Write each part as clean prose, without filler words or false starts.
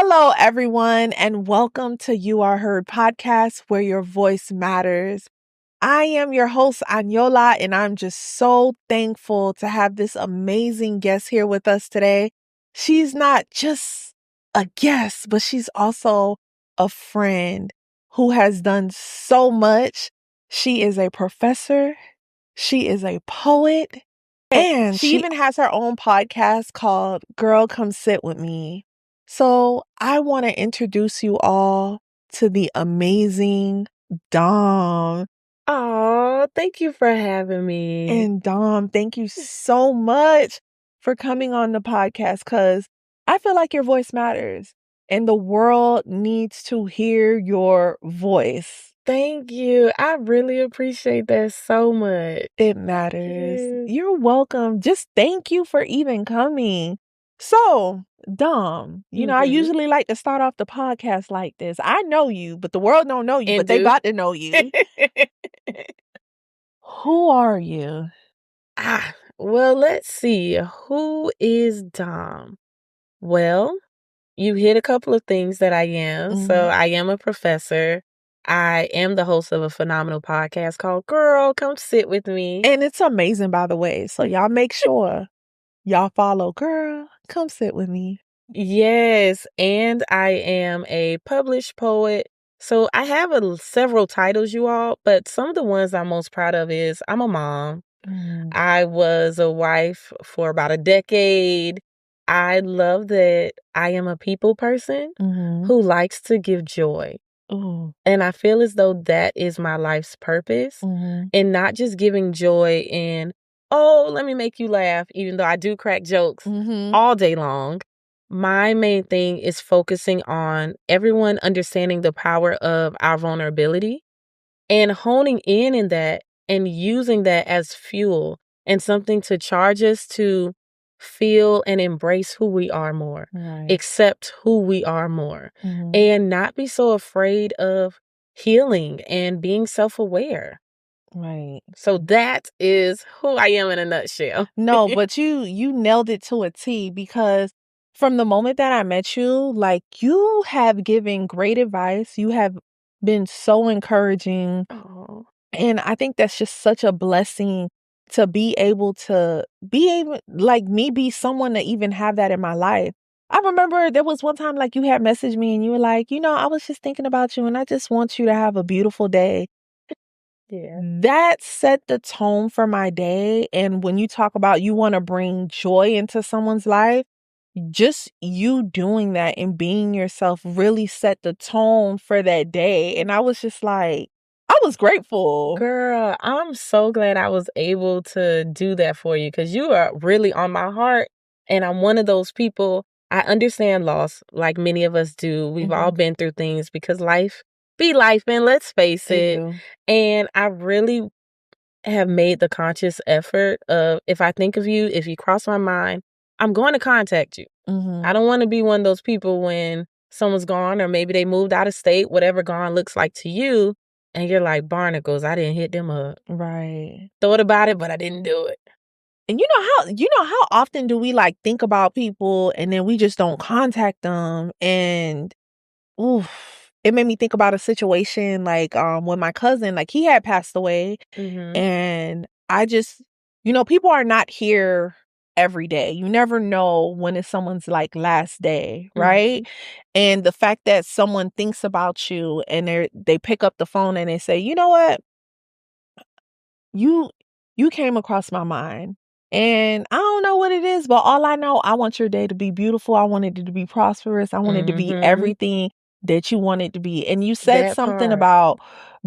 Hello, everyone, and welcome to You Are Heard podcast, where your voice matters. I am your host, Anyola, and I'm just so thankful to have this amazing guest here with us today. She's not just a guest, but she's also a friend who has done so much. She is a professor, she is a poet, and she even has her own podcast called Girl, Come Sit With Me. So I want to introduce you all to the amazing Dom. Oh, thank you for having me. And Dom, thank you so much for coming on the podcast because I feel like your voice matters and the world needs to hear your voice. Thank you. I really appreciate that so much. It matters. You're welcome. Just thank you for even coming. So, Dom, I usually like to start off the podcast like this. I know you, but the world don't know you, but they about to know you. Who are you? Well, let's see. Who is Dom? Well, you hit a couple of things that I am. So I am a professor. I am the host of a phenomenal podcast called Girl, Come Sit With Me. And it's amazing, by the way. So y'all make sure y'all follow Girl, Come Sit With Me. Yes, and I am a published poet. So I have several titles, you all, but some of the ones I'm most proud of is I'm a mom. I was a wife for about a decade. I love that I am a people person who likes to give joy. And I feel as though that is my life's purpose, and not just giving joy in, oh, let me make you laugh, even though I do crack jokes all day long. My main thing is focusing on everyone understanding the power of our vulnerability and honing in that and using that as fuel and something to charge us to feel and embrace who we are more, accept who we are more, and not be so afraid of healing and being self-aware. Right. So that is who I am in a nutshell. No, but you nailed it to a T because from the moment that I met you, like you have given great advice. You have been so encouraging. Oh. And I think that's just such a blessing to be able, like me, be someone to even have that in my life. I remember there was one time like you had messaged me and you were like, I was just thinking about you and I just want you to have a beautiful day. Yeah. That set the tone for my day. And when you talk about you want to bring joy into someone's life, just you doing that and being yourself really set the tone for that day. And I was just like, I was grateful. Girl, I'm so glad I was able to do that for you because you are really on my heart. And I'm one of those people, I understand loss like many of us do. We've all been through things because life be life, and let's face it. And I really have made the conscious effort of, if I think of you, if you cross my mind, I'm going to contact you. I don't want to be one of those people when someone's gone or maybe they moved out of state, whatever gone looks like to you. And you're like, barnacles, I didn't hit them up. Right. Thought about it, but I didn't do it. And you know how often do we like think about people and then we just don't contact them? And it made me think about a situation like when my cousin, like he had passed away, and I just, people are not here every day. You never know when it's someone's like last day, right? And the fact that someone thinks about you and they pick up the phone and they say, you know what, you came across my mind. And I don't know what it is, but all I know, I want your day to be beautiful. I want it to be prosperous. I want it to be everything that you want it to be. And you said That something part. about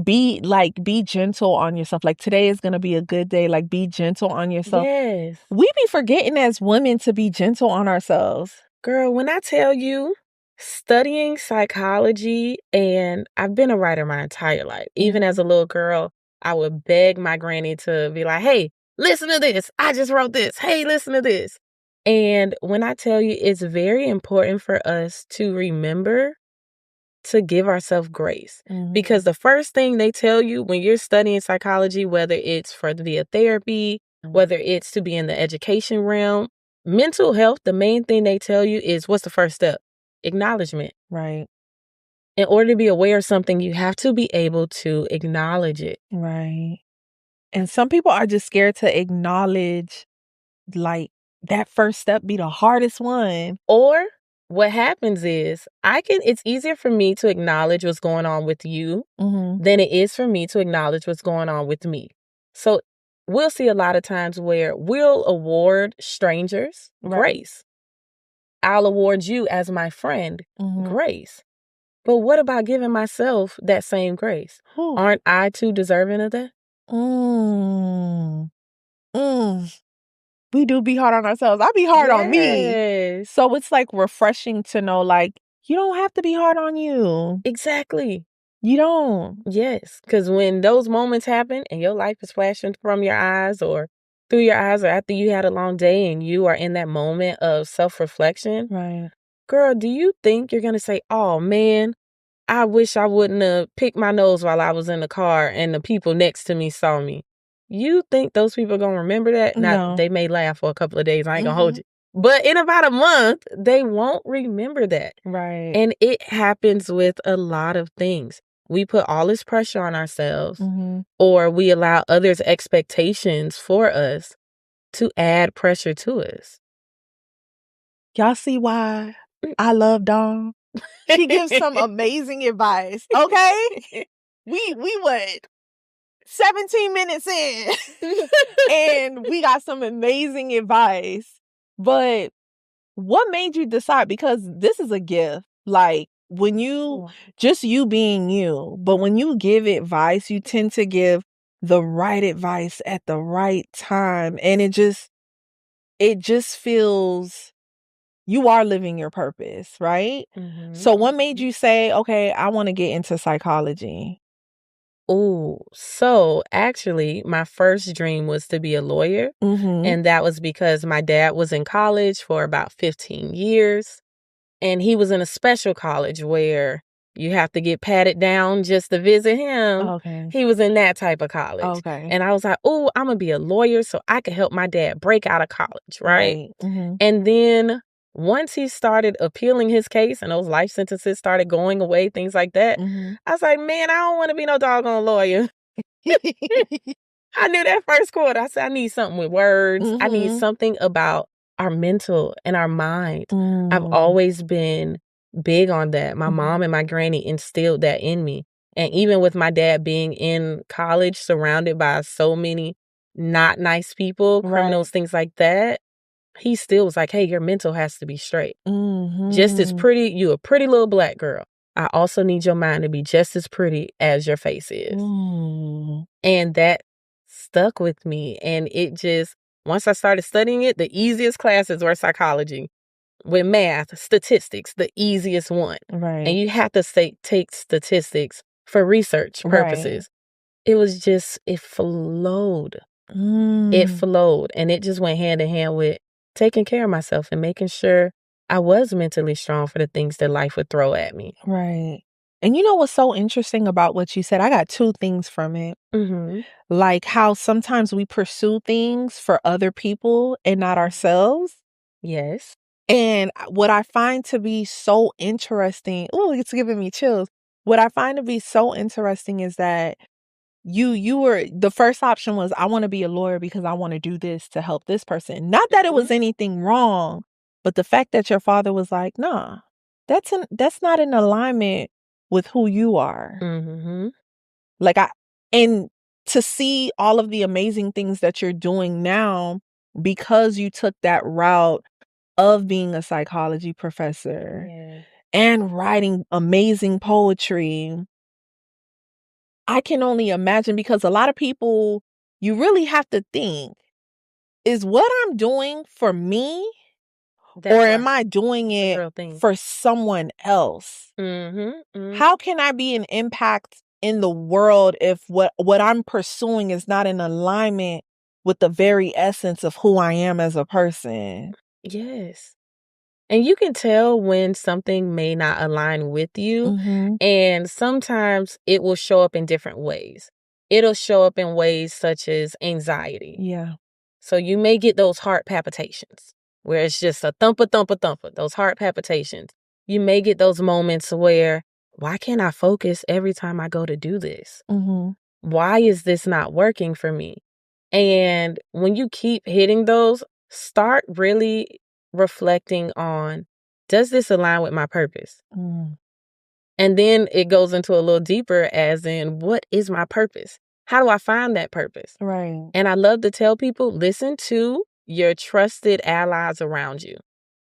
be gentle on yourself. Like today is going to be a good day. Like be gentle on yourself. Yes. We be forgetting as women to be gentle on ourselves. Girl, when I tell you, studying psychology, and I've been a writer my entire life. Even as a little girl, I would beg my granny to be like, hey, listen to this. I just wrote this. Hey, listen to this. And when I tell you, it's very important for us to remember to give ourselves grace. Because the first thing they tell you when you're studying psychology, whether it's for the therapy, whether it's to be in the education realm, mental health, the main thing they tell you is, what's the first step? acknowledgement. Right. In order to be aware of something, you have to be able to acknowledge it. Right. And some people are just scared to acknowledge, like, that first step be the hardest one. Or what happens is it's easier for me to acknowledge what's going on with you than it is for me to acknowledge what's going on with me. So we'll see a lot of times where we'll award strangers grace. I'll award you as my friend grace. But what about giving myself that same grace? Aren't I too deserving of that? We do be hard on ourselves. I be hard on me. Yes. So it's like refreshing to know, like, you don't have to be hard on you. Exactly. You don't. Yes. Because when those moments happen and your life is flashing from your eyes or through your eyes, or after you had a long day and you are in that moment of self-reflection, Right. girl, do you think you're going to say, oh man, I wish I wouldn't have picked my nose while I was in the car and the people next to me saw me? You think those people are going to remember that? No. They may laugh for a couple of days. I ain't going to hold you. But in about a month, they won't remember that. Right. And it happens with a lot of things. We put all this pressure on ourselves, or we allow others' expectations for us to add pressure to us. Y'all see why I love Dawn? She gives some amazing advice. Okay? We what? 17 minutes in. And we got some amazing advice. But what made you decide? Because this is a gift. Like, when just you being you, but when you give advice, you tend to give the right advice at the right time. And it just feels you are living your purpose, right? So what made you say, okay, I want to get into psychology? Oh, so actually, my first dream was to be a lawyer. And that was because my dad was in college for about 15 years. And he was in a special college where you have to get patted down just to visit him. Okay. He was in that type of college. Okay. And I was like, oh, I'm going to be a lawyer so I can help my dad break out of college, right? And then once he started appealing his case and those life sentences started going away, things like that, I was like, man, I don't want to be no doggone lawyer. I knew that first quarter. I said, I need something with words. I need something about our mental and our mind. I've always been big on that. My mom and my granny instilled that in me. And even with my dad being in college, surrounded by so many not nice people, criminals, things like that, he still was like, hey, your mental has to be straight. Just as pretty, you a pretty little black girl. I also need your mind to be just as pretty as your face is. And that stuck with me. And it just, once I started studying it, the easiest classes were psychology. With math, statistics, the easiest one. Right. And you have to take statistics for research purposes. It was just, it flowed. It flowed. And it just went hand in hand with taking care of myself and making sure I was mentally strong for the things that life would throw at me. Right. And you know what's so interesting about what you said? I got two things from it. Like how sometimes we pursue things for other people and not ourselves. Yes. And what I find to be so interesting, it's giving me chills. What I find to be so interesting is that you were, the first option was, I want to be a lawyer because I want to do this to help this person. Not that it was anything wrong, but the fact that your father was like, nah, that's not in alignment with who you are. Like and to see all of the amazing things that you're doing now because you took that route of being a psychology professor and writing amazing poetry. I can only imagine, because a lot of people, you really have to think, is what I'm doing for me, or am I doing it for someone else? How can I be an impact in the world if what I'm pursuing is not in alignment with the very essence of who I am as a person? Yes. And you can tell when something may not align with you. And sometimes it will show up in different ways. It'll show up in ways such as anxiety. Yeah. So you may get those heart palpitations where it's just a thumper, thumper, thumper, those heart palpitations. you may get those moments where, why can't I focus every time I go to do this? Mhm. Why is this not working for me? And when you keep hitting those, start really reflecting on, does this align with my purpose? Mm. And then it goes into a little deeper, as in, what is my purpose? How do I find that purpose? Right. And I love to tell people, listen to your trusted allies around you.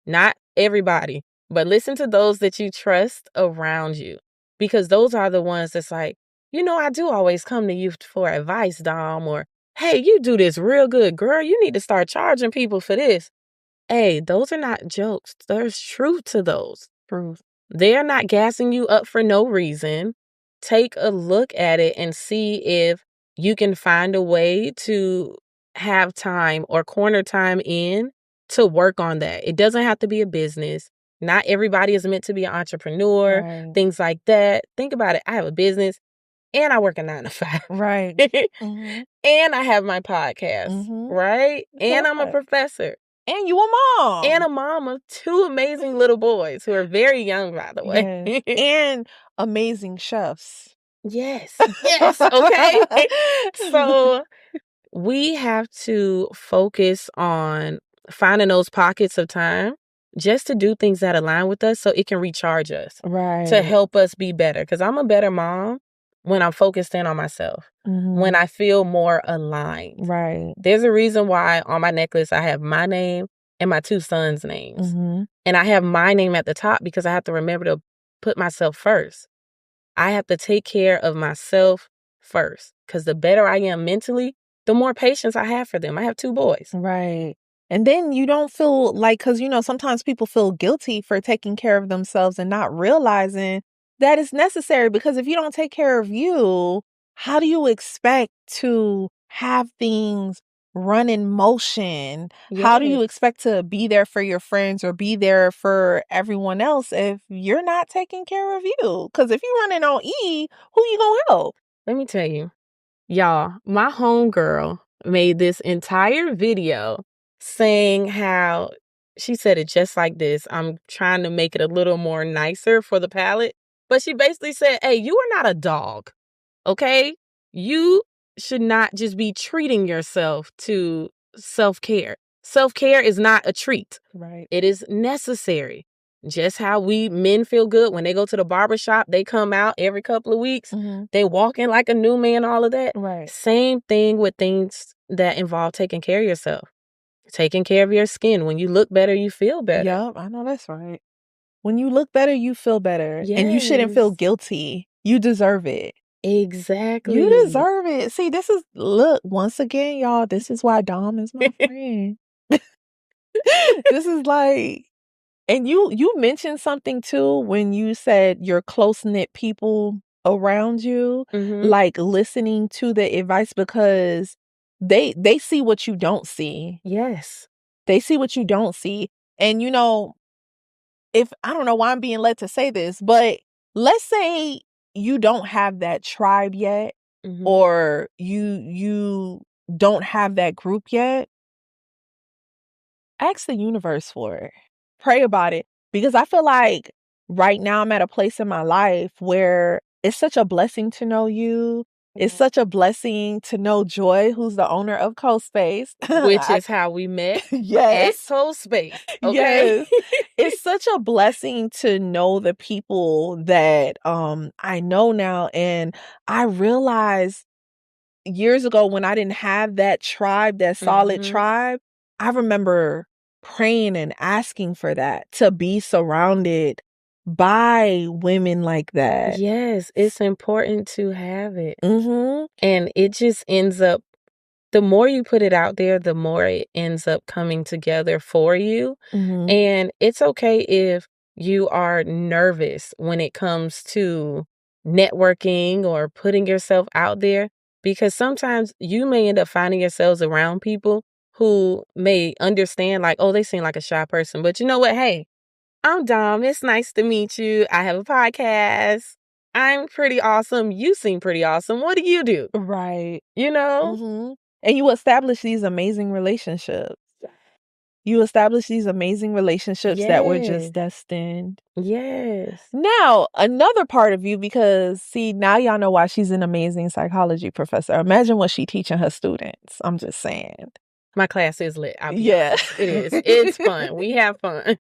Not everybody, but listen to those that you trust around you, because those are the ones that's like, I do always come to you for advice, Dom, or, hey, you do this real good, girl. You need to start charging people for this. Hey, those are not jokes. There's truth to those. Truth. They're not gassing you up for no reason. Take a look at it and see if you can find a way to have time or corner time in to work on that. It doesn't have to be a business. Not everybody is meant to be an entrepreneur, Right. things like that. Think about it. I have a business and I work a 9 to 5. Right. Mhm. And I have my podcast, Mhm. right? It's a And I'm a lot. professor And you a and mom. a mom of 2 amazing little boys who are very young, by the way. Yes. And amazing chefs. Yes, yes, okay? So, we have to focus on finding those pockets of time just to do things that align with us so it can recharge us, to Right. help us be better. Because I'm a better mom when I'm focused in on myself, when Mhm. I feel more aligned. Right. There's a reason why on my necklace I have my name and my 2 sons' names. Mhm. And I have my name at the top because I have to remember to put myself first. I have to take care of myself first, because the better I am mentally, the more patience I have for them. I have 2 boys. Right. And then you don't feel like, because, sometimes people feel guilty for taking care of themselves and not realizing that it's necessary. Because if you don't take care of you, how do you expect to have things run in motion? How do you Yes. expect to be there for your friends or be there for everyone else if you're not taking care of you? Because if you're running on E, who you gonna help? Let me tell you, y'all, my homegirl made this entire video saying how she said it just like this. I'm trying to make it a little more nicer for the palette. But she basically said, hey, you are not a dog. Okay? You should not just be treating yourself to self-care. Self-care is not a treat. Right. It is necessary. Just how we men feel good when they go to the barbershop, they come out every couple of weeks, Mm-hmm. they walk in like a new man, all of that. Right. Same thing with things that involve taking care of yourself. Taking care of your skin. When you look better, you feel better. Yup, I know that's right. When you look better, you feel better. And you shouldn't feel Yes. guilty. You deserve it. You Exactly. deserve it. See, look, once again, y'all, this is why Dom is my friend. This is like, and you mentioned something too when you said your close-knit people around you, Mhm. like listening to the advice because they see what you don't see. Yes. They see what you don't see. And if I don't know why I'm being led to say this, but let's say you don't have that tribe yet, Mhm. or you don't have that group yet, ask the universe for it. Pray about it, because I feel like right now I'm at a place in my life where it's such a blessing to know you. It's such a blessing to know Joy, who's the owner of CoSpace. Which is how we met at Yes. Soul Space, okay? Yes. It's such a blessing to know the people that I know now, and I realized years ago when I didn't have that tribe, that solid Mhm. tribe, I remember praying and asking for that, to be surrounded by women like that. Yes, it's important to have it. Mhm. And it just ends up, the more you put it out there, the more it ends up coming together for you. Mhm. And it's okay if you are nervous when it comes to networking or putting yourself out there, because sometimes you may end up finding yourselves around people who may understand, like, oh, they seem like a shy person. But you know what? Hey, I'm Dom. It's nice to meet you. I have a podcast. I'm pretty awesome. You seem pretty awesome. What do you do? Right. You know? Mhm. And you establish these amazing relationships. You established these amazing relationships that were just Yes. destined. Yes. Now, another part of you, because see, now y'all know why she's an amazing psychology professor. Imagine what she teaching her students. I'm just saying. My class is lit, I'll be Yeah. honest. It is. It's fun. We have fun.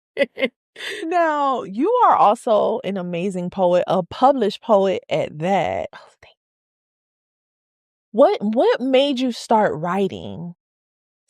Now, you are also an amazing poet, a published poet at that. Oh, thank What made you start writing?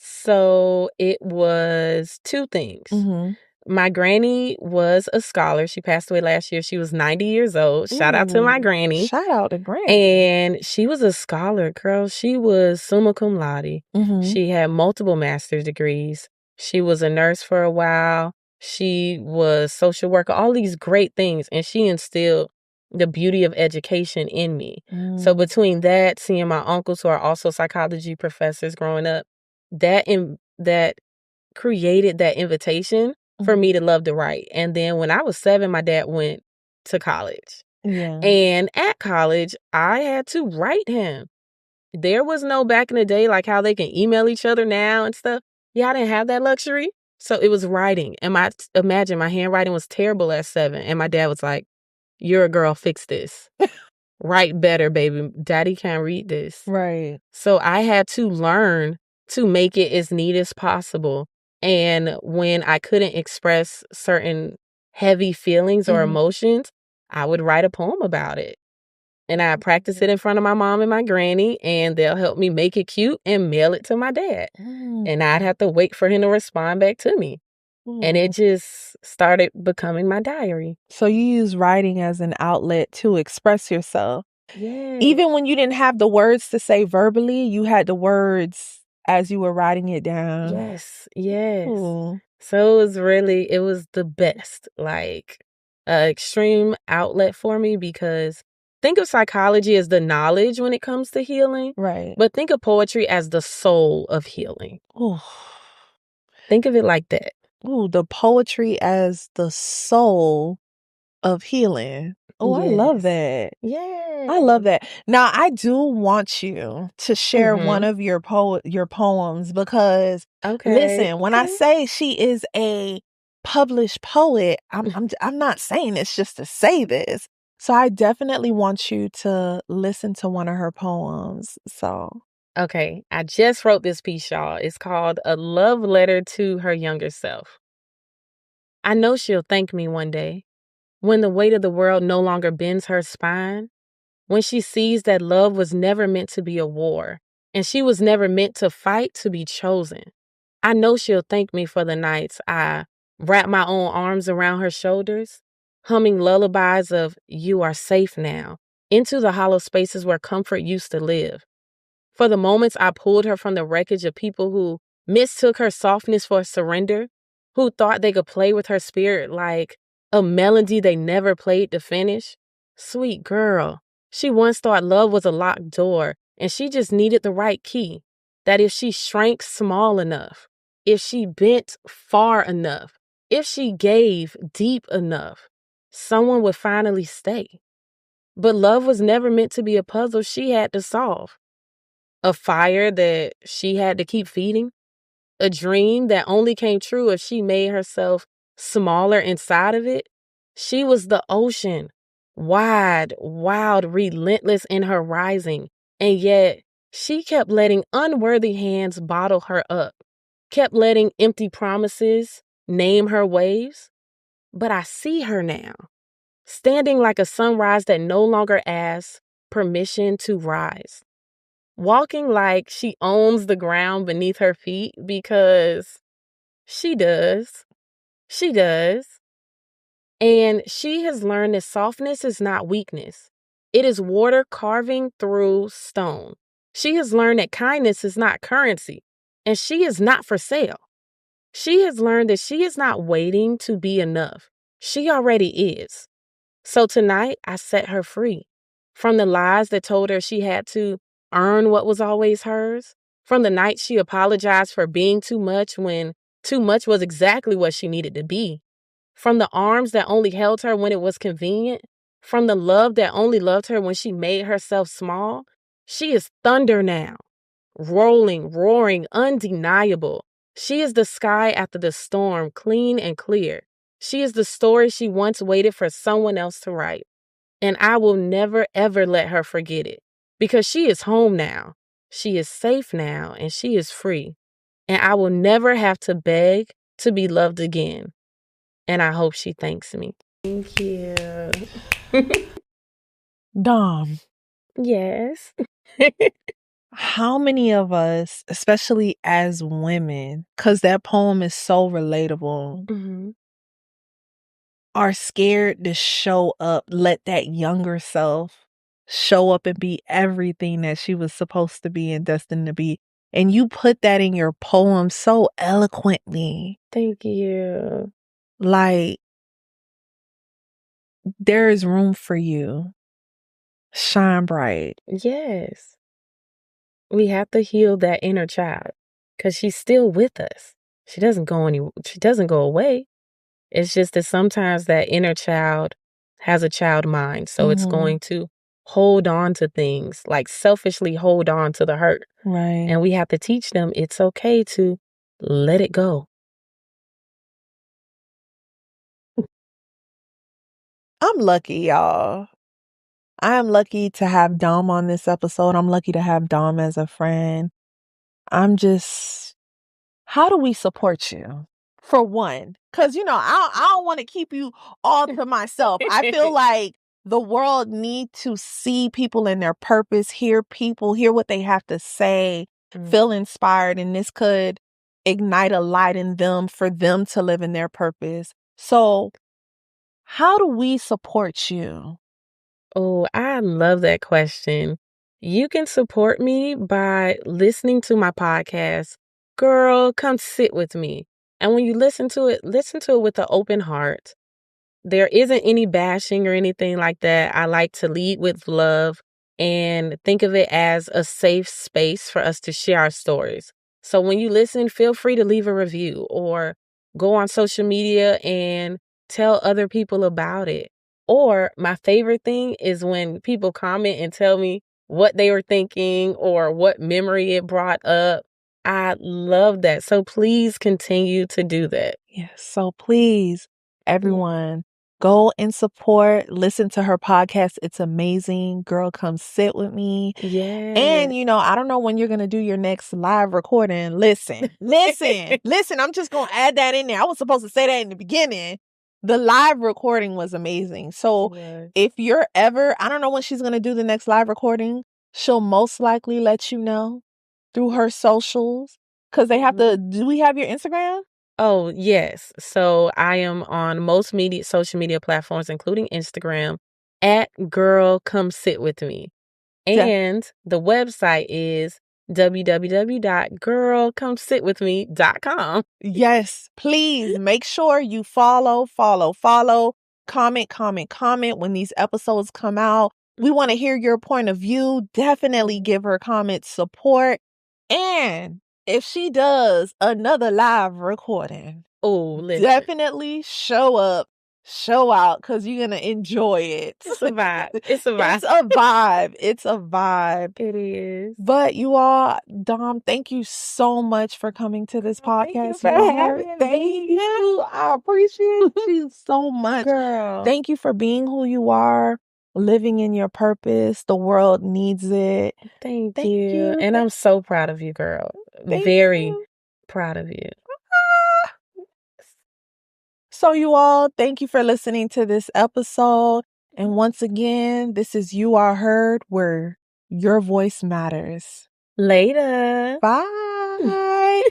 So it was 2 things. Mhm. My granny was a scholar. She passed away last year. She was 90 years old. Shout out to my Ooh, granny. shout out to Granny. And she was a scholar, girl. She was summa cum laude. Mhm. She had multiple master's degrees. She was a nurse for a while. She was social worker, all these great things. And she instilled the beauty of education in me. So Mm. between that, seeing my uncles who are also psychology professors growing up, that created that invitation for Mhm. me to love to write. And then when I was 7, my dad went to college. Yeah. And at college, I had to write him. There was no back in the day like how they can email each other now and stuff. Yeah, I didn't have that luxury. So it was writing. And imagine my handwriting was terrible at 7. And my dad was like, "You're a girl, fix this. Write better, baby. Daddy can't read this." Right. So I had to learn to make it as neat as possible. And when I couldn't express certain heavy feelings or Mhm. emotions, I would write a poem about it. And I practice it in front of my mom and my granny, and they'll help me make it cute and mail it to my dad. Mm. And I'd have to wait for him to respond back to me. And it Mm. just started becoming my diary. So you use writing as an outlet to express yourself. Yeah. Even when you didn't have the words to say verbally, you had the words as you were writing it down. Yes. Yes. Ooh. So it was the best, like, extreme outlet for me because think of psychology as the knowledge when it comes to healing, Right. but think of poetry as the soul of healing. Ooh. Think of it like that. Ooh, the poetry as the soul of healing. Oh, I love Yes. that. Yeah. I love that. Now, I do want you to share one Mhm. of your poems because Okay. listen, when I say she is a published poet, I'm not saying this just to say this. So I definitely want you to listen to one of her poems. So, Okay, I just wrote this piece, y'all. It's called A Love Letter to Her Younger Self. I know she'll thank me one day when the weight of the world no longer bends her spine. When she sees that love was never meant to be a war, and she was never meant to fight to be chosen. I know she'll thank me for the nights I wrap my own arms around her shoulders, humming lullabies of "You are safe now" into the hollow spaces where comfort used to live. For the moments I pulled her from the wreckage of people who mistook her softness for surrender, who thought they could play with her spirit like a melody they never played to finish. Sweet girl. She once thought love was a locked door and she just needed the right key. That if she shrank small enough, if she bent far enough, if she gave deep enough, someone would finally stay. But love was never meant to be a puzzle she had to solve. A fire that she had to keep feeding, a dream that only came true if she made herself smaller inside of it. She was the ocean, wide, wild, relentless in her rising, and yet she kept letting unworthy hands bottle her up, kept letting empty promises name her waves. But I see her now, standing like a sunrise that no longer asks permission to rise, walking like she owns the ground beneath her feet because she does. She does. And she has learned that softness is not weakness. It is water carving through stone. She has learned that kindness is not currency, and she is not for sale. She has learned that she is not waiting to be enough. She already is. So tonight, I set her free from the lies that told her she had to earn what was always hers, from the night she apologized for being too much when too much was exactly what she needed to be, from the arms that only held her when it was convenient, from the love that only loved her when she made herself small. She is thunder now, rolling, roaring, undeniable. She is the sky after the storm, clean and clear. She is the story she once waited for someone else to write. And I will never, ever let her forget it because she is home now. She is safe now and she is free. And I will never have to beg to be loved again. And I hope she thanks me. Thank you. Dom, Yes. how many of us, especially as women, because that poem is so relatable, Mhm. are scared to show up, let that younger self show up and be everything that she was supposed to be and destined to be. And you put that in your poem so eloquently. Thank you. Like, there is room for you. Shine bright. Yes. We have to heal that inner child because she's still with us. She doesn't go away. It's just that sometimes that inner child has a child mind. So it's Mhm. going to hold on to things, like selfishly hold on to the hurt. Right. And we have to teach them it's okay to let it go. I'm lucky, y'all. I am lucky to have Dom on this episode. I'm lucky to have Dom as a friend. How do we support you? For one, because, I don't want to keep you all to myself. I feel like the world need to see people in their purpose, hear what they have to say, feel inspired, and this could ignite a light in them for them to live in their purpose. So how do we support you? Oh, I love that question. You can support me by listening to my podcast, Girl, Come Sit With Me. And when you listen to it with an open heart. There isn't any bashing or anything like that. I like to lead with love and think of it as a safe space for us to share our stories. So when you listen, feel free to leave a review or go on social media and tell other people about it. Or my favorite thing is when people comment and tell me what they were thinking or what memory it brought up. I love that. So please continue to do that. Yes. So please, everyone, go and support, listen to her podcast. It's amazing. Girl, Come Sit With Me. Yeah. And, I don't know when you're going to do your next live recording. Listen. I'm just going to add that in there. I was supposed to say that in the beginning. The live recording was amazing. So if you're ever, I don't know when she's going to do the next live recording. She'll most likely let you know through her socials. Because they have to, do we have your Instagram? Oh, yes. So I am on most social media platforms, including Instagram, at Girl Come Sit With Me. And the website is www.girlcomesitwithme.com. Yes, please make sure you follow, comment when these episodes come out. We want to hear your point of view. Definitely give her comment support. And if she does another live recording, definitely show up, show out, because you're going to enjoy it. It's a vibe. It's a vibe. It's a vibe. It's a vibe. It is. But you all, Dom, thank you so much for coming to this podcast. Thank you for having me. I appreciate you so much. Girl. Thank you for being who you are, living in your purpose. The world needs it. Thank you. And I'm so proud of you, girl. Very proud of you. So you all, thank you for listening to this episode. And once again, this is You Are Heard, where your voice matters. Later. Bye.